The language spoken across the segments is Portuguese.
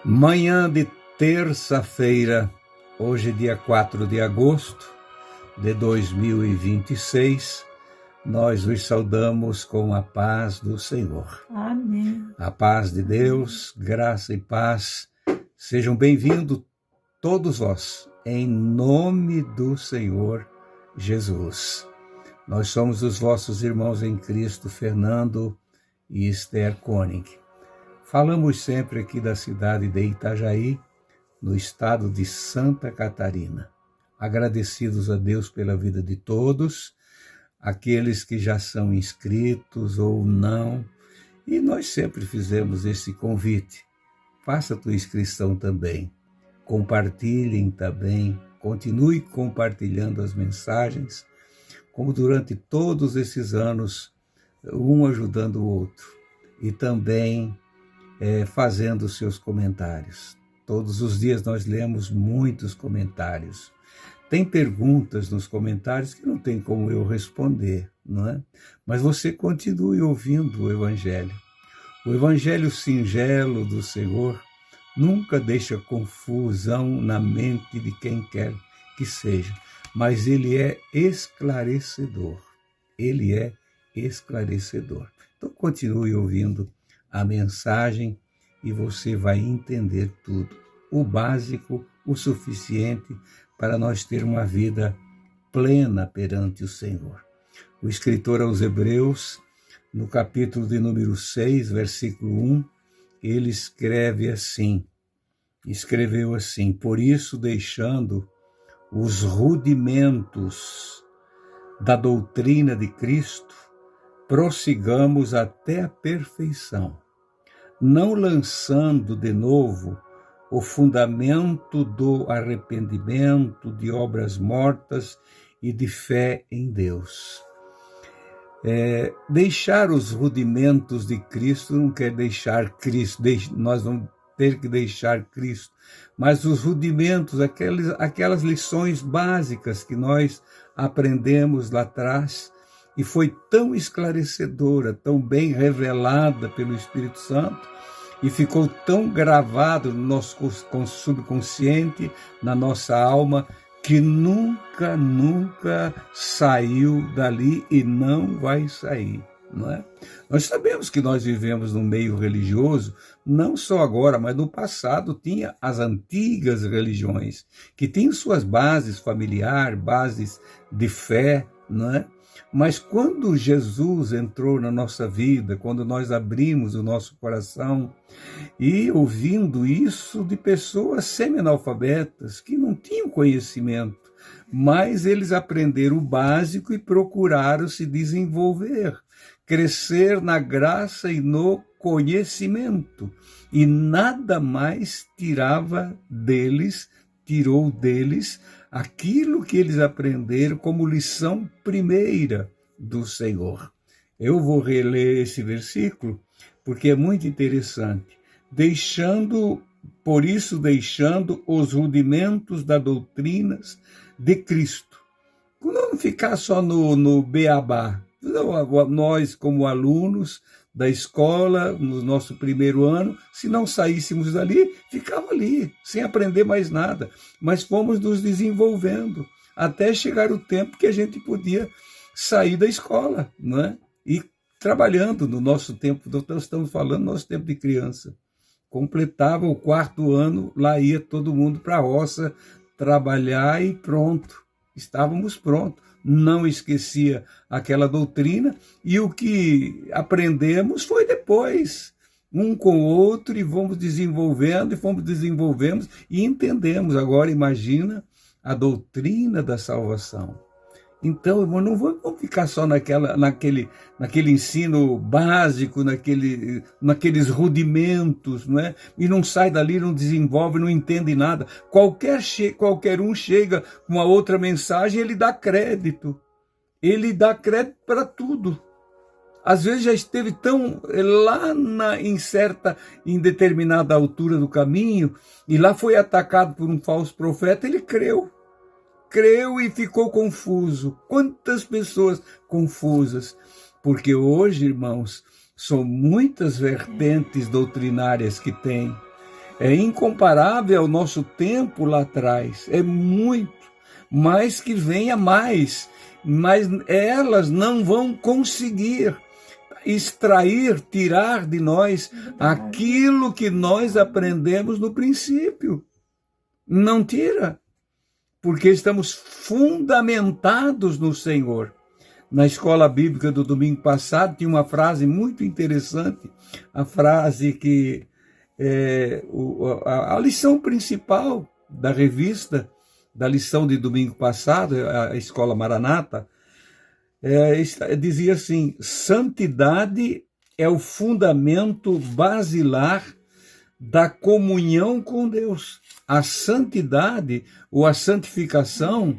Manhã de terça-feira, hoje dia 4 de agosto de 2026, nós os saudamos com a paz do Senhor. Amém. A paz de Deus, graça e paz, sejam bem-vindos todos vós, em nome do Senhor Jesus. Nós somos os vossos irmãos em Cristo, Fernando e Esther Koenig. Falamos sempre aqui da cidade de Itajaí, no estado de Santa Catarina. Agradecidos a Deus pela vida de todos, aqueles que já são inscritos ou não, e nós sempre fizemos esse convite. Faça a tua inscrição também, compartilhem também, continue compartilhando as mensagens, como durante todos esses anos, um ajudando o outro, e também fazendo seus comentários. Todos os dias nós lemos muitos comentários. Tem perguntas nos comentários que não tem como eu responder, não é? Mas você continue ouvindo o Evangelho. O Evangelho singelo do Senhor nunca deixa confusão na mente de quem quer que seja, mas ele é esclarecedor. Ele é esclarecedor. Então continue ouvindo a mensagem e você vai entender tudo. O básico, o suficiente para nós ter uma vida plena perante o Senhor. O escritor aos Hebreus, no capítulo de número 6, versículo 1, ele escreveu assim: por isso, deixando os rudimentos da doutrina de Cristo, prossigamos até a perfeição, não lançando de novo o fundamento do arrependimento, de obras mortas e de fé em Deus. Deixar os rudimentos de Cristo não quer deixar Cristo, nós vamos ter que deixar Cristo, mas os rudimentos, aquelas lições básicas que nós aprendemos lá atrás, e foi tão esclarecedora, tão bem revelada pelo Espírito Santo, e ficou tão gravado no nosso subconsciente, na nossa alma, que nunca saiu dali e não vai sair, não é? Nós sabemos que nós vivemos num meio religioso, não só agora, mas no passado tinha as antigas religiões, que tinham suas bases familiares, bases de fé, não é? Mas quando Jesus entrou na nossa vida, quando nós abrimos o nosso coração e ouvindo isso de pessoas semi-analfabetas que não tinham conhecimento, mas eles aprenderam o básico e procuraram se desenvolver, crescer na graça e no conhecimento, e nada mais tirou deles aquilo que eles aprenderam como lição primeira do Senhor. Eu vou reler esse versículo porque é muito interessante. Por isso, deixando os rudimentos das doutrinas de Cristo. Não ficar só no beabá. Nós, como alunos da escola, no nosso primeiro ano, se não saíssemos dali, ficava ali, sem aprender mais nada. Mas fomos nos desenvolvendo, até chegar o tempo que a gente podia sair da escola, não é? E trabalhando no nosso tempo, nós estamos falando do nosso tempo de criança. Completava o 4º ano, lá ia todo mundo para a roça trabalhar e pronto, estávamos prontos. Não esquecia aquela doutrina, e o que aprendemos foi depois, um com o outro, e fomos desenvolvendo e entendemos. Agora imagina a doutrina da salvação. Então, irmão, não vamos ficar só naquele ensino básico, naqueles rudimentos, não é? E não sai dali, não desenvolve, não entende nada. Qualquer um chega com uma outra mensagem, ele dá crédito. Ele dá crédito para tudo. Às vezes já esteve tão lá em determinada altura do caminho, e lá foi atacado por um falso profeta, ele creu e ficou confuso. Quantas pessoas confusas, porque hoje, irmãos, são muitas vertentes doutrinárias que tem, é incomparável ao nosso tempo lá atrás, é muito, mas que venha mais, mas elas não vão conseguir extrair, tirar de nós aquilo que nós aprendemos no princípio. Não tira, porque estamos fundamentados no Senhor. Na escola bíblica do domingo passado tinha uma frase muito interessante, a frase que a lição principal da revista, da lição de domingo passado, a escola Maranata, dizia assim: santidade é o fundamento basilar da comunhão com Deus. A santidade ou a santificação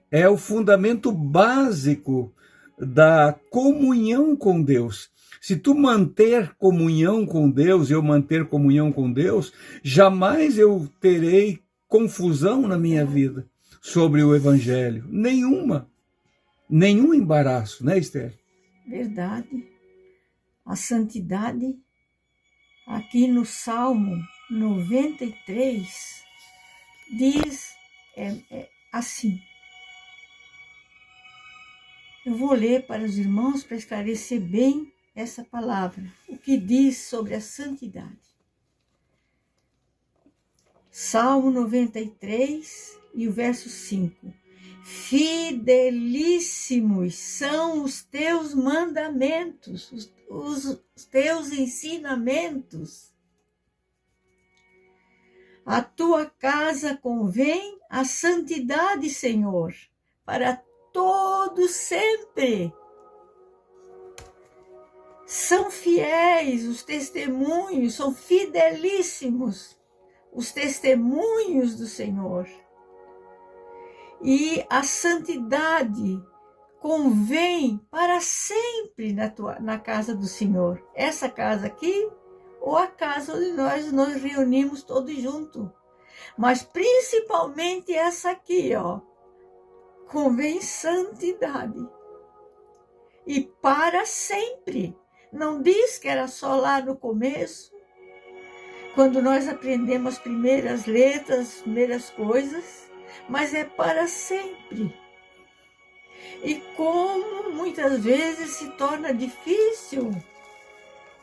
é o fundamento básico da comunhão com Deus. Se tu manter comunhão com Deus, eu manter comunhão com Deus, jamais eu terei confusão na minha vida sobre o Evangelho. Nenhum embaraço, né, Esther? Verdade. A santidade, aqui no Salmo 93, diz assim. Eu vou ler para os irmãos para esclarecer bem essa palavra, o que diz sobre a santidade. Salmo 93 e o verso 5. Fidelíssimos são os teus mandamentos, os teus ensinamentos. A tua casa convém a santidade, Senhor, para todos sempre. São fiéis os testemunhos, são fidelíssimos os testemunhos do Senhor. E a santidade convém para sempre na casa do Senhor. Essa casa aqui, ou a casa onde nós nos reunimos todos juntos. Mas principalmente essa aqui, ó. Convém santidade. E para sempre. Não diz que era só lá no começo, quando nós aprendemos as primeiras letras, as primeiras coisas, mas é para sempre. E como muitas vezes se torna difícil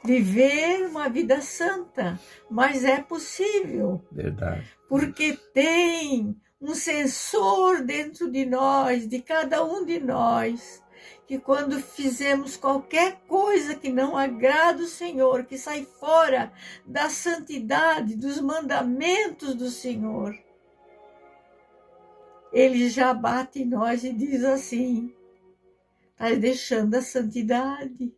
viver uma vida santa, mas é possível. Verdade. Porque tem um sensor dentro de nós, de cada um de nós, que quando fizemos qualquer coisa que não agrada o Senhor, que sai fora da santidade, dos mandamentos do Senhor, Ele já bate em nós e diz assim: está deixando a santidade.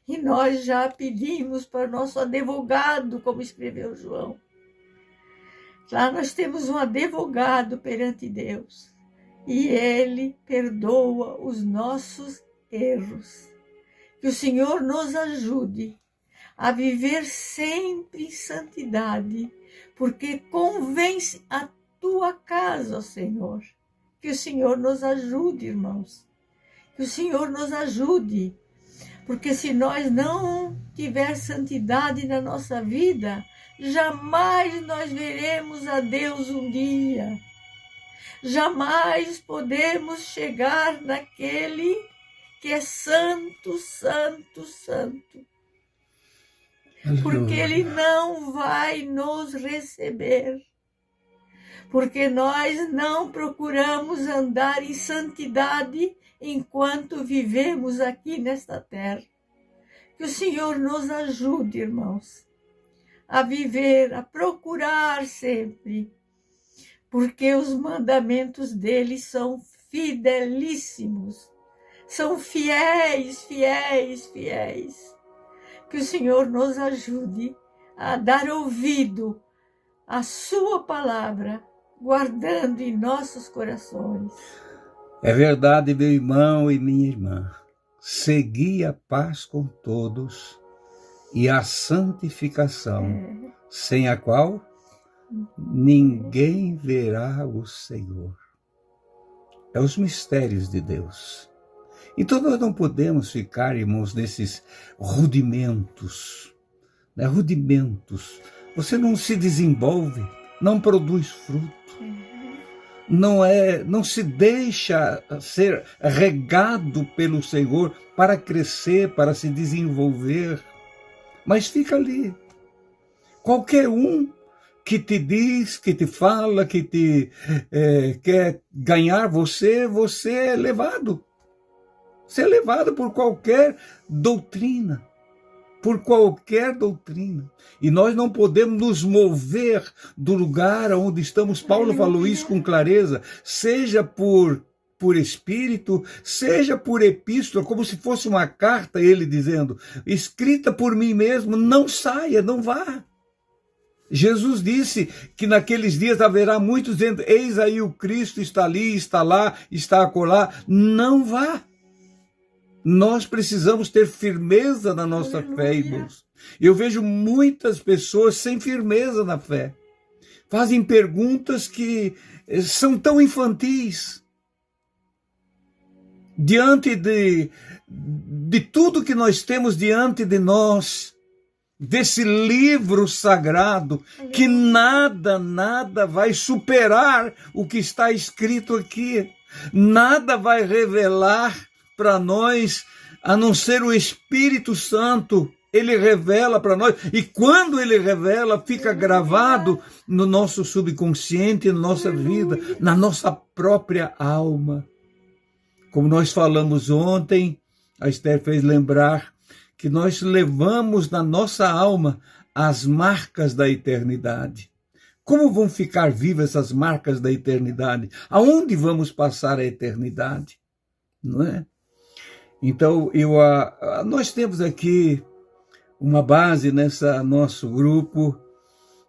E nós já pedimos para o nosso advogado, como escreveu João. Lá nós temos um advogado perante Deus. E Ele perdoa os nossos erros. Que o Senhor nos ajude a viver sempre em santidade, porque convence a tua casa, Senhor. Que o Senhor nos ajude, irmãos. Que o Senhor nos ajude. Porque se nós não tiver santidade na nossa vida, jamais nós veremos a Deus um dia. Jamais podemos chegar naquele que é santo, santo, santo. Porque Ele não vai nos receber. Porque nós não procuramos andar em santidade enquanto vivemos aqui nesta terra. Que o Senhor nos ajude, irmãos, a viver, a procurar sempre, porque os mandamentos dele são fidelíssimos, são fiéis, fiéis, fiéis. Que o Senhor nos ajude a dar ouvido à sua palavra, guardando em nossos corações. É verdade, meu irmão e minha irmã. Segui a paz com todos e a santificação, sem a qual ninguém verá o Senhor. É os mistérios de Deus. Então nós não podemos ficar, irmãos, nesses rudimentos, né? Rudimentos você não se desenvolve, não produz fruto. Não se deixa ser regado pelo Senhor para crescer, para se desenvolver, mas fica ali. Qualquer um que te diz, que te fala, que te quer ganhar você é levado. Você é levado por qualquer doutrina. Por qualquer doutrina. E nós não podemos nos mover do lugar onde estamos. Paulo falou isso com clareza, seja por espírito, seja por epístola, como se fosse uma carta, ele dizendo, escrita por mim mesmo, não saia, não vá. Jesus disse que naqueles dias haverá muitos dizendo, eis aí o Cristo, está ali, está lá, está acolá, não vá. Nós precisamos ter firmeza na nossa fé, irmãos. Eu vejo muitas pessoas sem firmeza na fé. Fazem perguntas que são tão infantis. Diante de tudo que nós temos diante de nós, desse livro sagrado, que nada vai superar o que está escrito aqui. Nada vai revelar para nós, a não ser o Espírito Santo. Ele revela para nós, e quando ele revela, fica gravado no nosso subconsciente, na nossa vida, na nossa própria alma. Como nós falamos ontem, a Esther fez lembrar que nós levamos na nossa alma as marcas da eternidade. Como vão ficar vivas essas marcas da eternidade? Aonde vamos passar a eternidade? Não é? Então, nós temos aqui uma base nessa nosso grupo,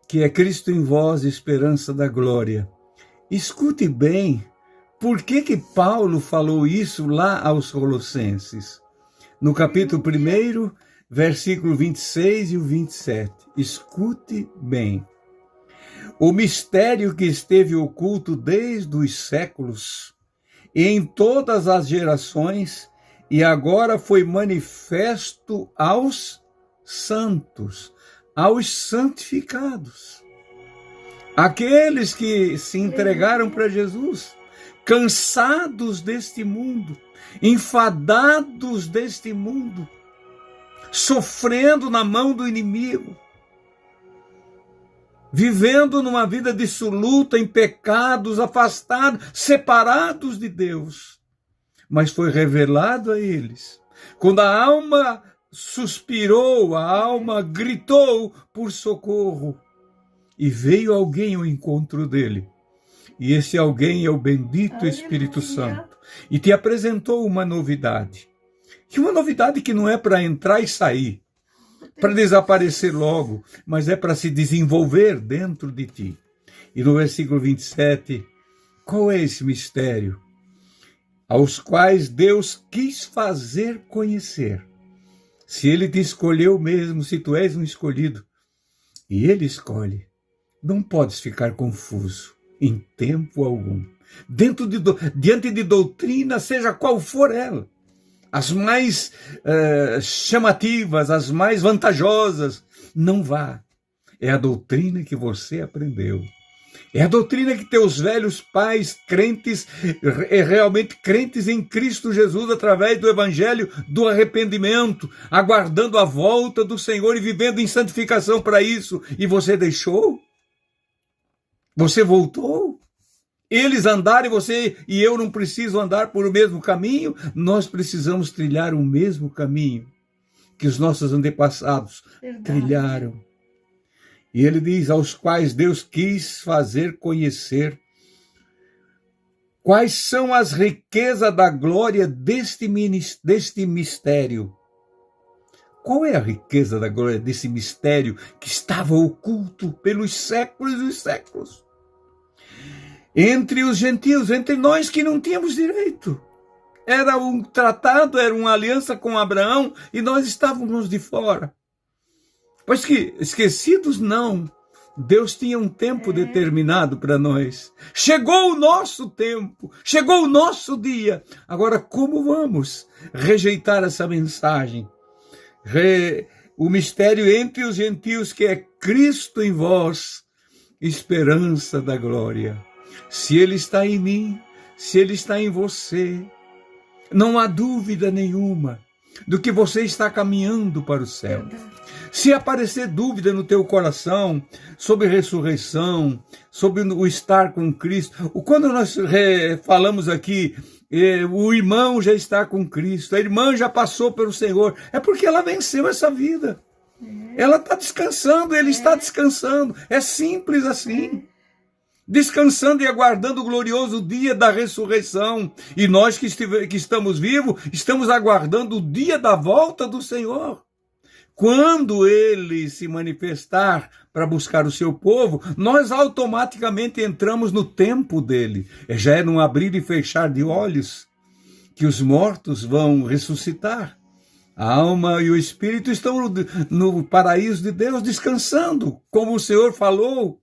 que é Cristo em vós, esperança da glória. Escute bem, por que Paulo falou isso lá aos Colossenses? No capítulo 1, versículo 26 e o 27. Escute bem. O mistério que esteve oculto desde os séculos e em todas as gerações, e agora foi manifesto aos santos, aos santificados, aqueles que se entregaram para Jesus, cansados deste mundo, enfadados deste mundo, sofrendo na mão do inimigo, vivendo numa vida dissoluta, em pecados, afastados, separados de Deus. Mas foi revelado a eles. Quando a alma suspirou, a alma gritou por socorro, e veio alguém ao encontro dele. E esse alguém é o bendito Espírito Santo. E te apresentou uma novidade. E uma novidade que não é para entrar e sair, para desaparecer logo, mas é para se desenvolver dentro de ti. E no versículo 27, qual é esse mistério? Aos quais Deus quis fazer conhecer. Se ele te escolheu mesmo, se tu és um escolhido, e ele escolhe, não podes ficar confuso em tempo algum. Diante de doutrina, seja qual for ela, as mais chamativas, as mais vantajosas, não vá. É a doutrina que você aprendeu. É a doutrina que teus velhos pais, crentes, realmente crentes em Cristo Jesus, através do evangelho do arrependimento, aguardando a volta do Senhor e vivendo em santificação para isso. E você deixou? Você voltou? Eles andaram e você e eu não preciso andar por o mesmo caminho? Nós precisamos trilhar o mesmo caminho que os nossos antepassados trilharam. E ele diz, aos quais Deus quis fazer conhecer quais são as riquezas da glória deste mistério. Qual é a riqueza da glória desse mistério que estava oculto pelos séculos e os séculos? Entre os gentios, entre nós que não tínhamos direito. Era um tratado, era uma aliança com Abraão e nós estávamos de fora. Pois que, esquecidos não, Deus tinha um tempo determinado para nós. Chegou o nosso tempo, chegou o nosso dia. Agora, como vamos rejeitar essa mensagem? O mistério entre os gentios, que é Cristo em vós, esperança da glória. Se Ele está em mim, se Ele está em você, não há dúvida nenhuma do que você está caminhando para o céu. Se aparecer dúvida no teu coração sobre ressurreição, sobre o estar com Cristo, quando nós falamos aqui, o irmão já está com Cristo, a irmã já passou pelo Senhor, é porque ela venceu essa vida. Ela está descansando, ele está descansando. É simples assim. Descansando e aguardando o glorioso dia da ressurreição. E nós que estamos vivos, estamos aguardando o dia da volta do Senhor. Quando Ele se manifestar para buscar o seu povo, nós automaticamente entramos no tempo dele. Já é num abrir e fechar de olhos que os mortos vão ressuscitar. A alma e o espírito estão no paraíso de Deus descansando, como o Senhor falou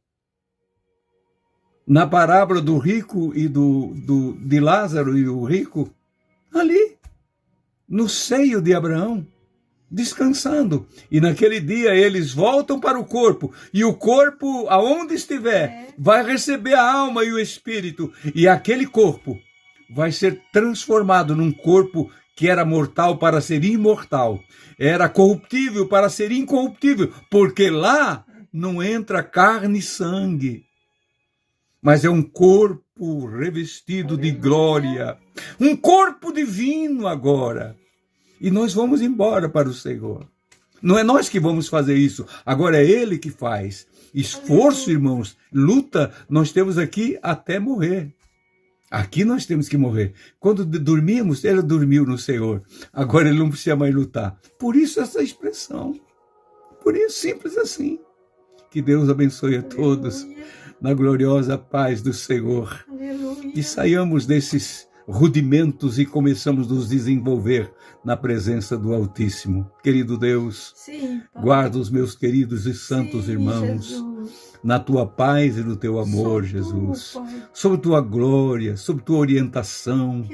na parábola do rico e de Lázaro e o rico, ali, no seio de Abraão, descansando. E naquele dia eles voltam para o corpo, e o corpo, aonde estiver, vai receber a alma e o espírito, e aquele corpo vai ser transformado num corpo que era mortal para ser imortal, era corruptível para ser incorruptível, porque lá não entra carne e sangue, mas é um corpo revestido de glória, um corpo divino agora. E nós vamos embora para o Senhor. Não é nós que vamos fazer isso, agora é Ele que faz. Esforço, irmãos, luta, nós temos aqui até morrer. Aqui nós temos que morrer. Quando dormimos, Ele dormiu no Senhor. Agora Ele não precisa mais lutar. Por isso essa expressão. Por isso, simples assim. Que Deus abençoe a todos na gloriosa paz do Senhor. Aleluia. E saiamos desses rudimentos e começamos a nos desenvolver na presença do Altíssimo. Querido Deus, guarda os meus queridos e santos irmãos, Jesus, na tua paz e no teu amor, Jesus, sobre tua glória, sobre tua orientação,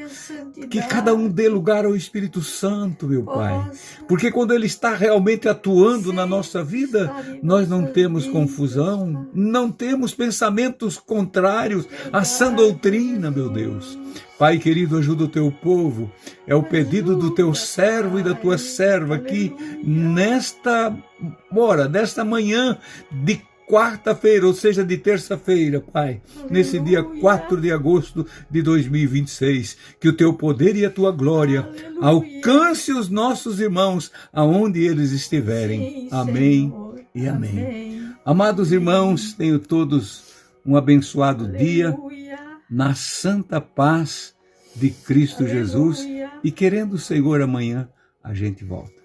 que cada um dê lugar ao Espírito Santo, meu Pai, porque quando Ele está realmente atuando na nossa vida, nós não temos confusão, não temos pensamentos contrários à sã doutrina, meu Deus. Pai querido, ajuda o teu povo, é o pedido do teu servo e da tua serva aqui, nesta hora, nesta manhã de quarta-feira, ou seja, de terça-feira, Pai, nesse dia 4 de agosto de 2026, que o teu poder e a tua glória alcance os nossos irmãos aonde eles estiverem. Amém e amém. Amados irmãos, tenham todos um abençoado dia, na santa paz de Cristo Jesus, e querendo o Senhor amanhã, a gente volta.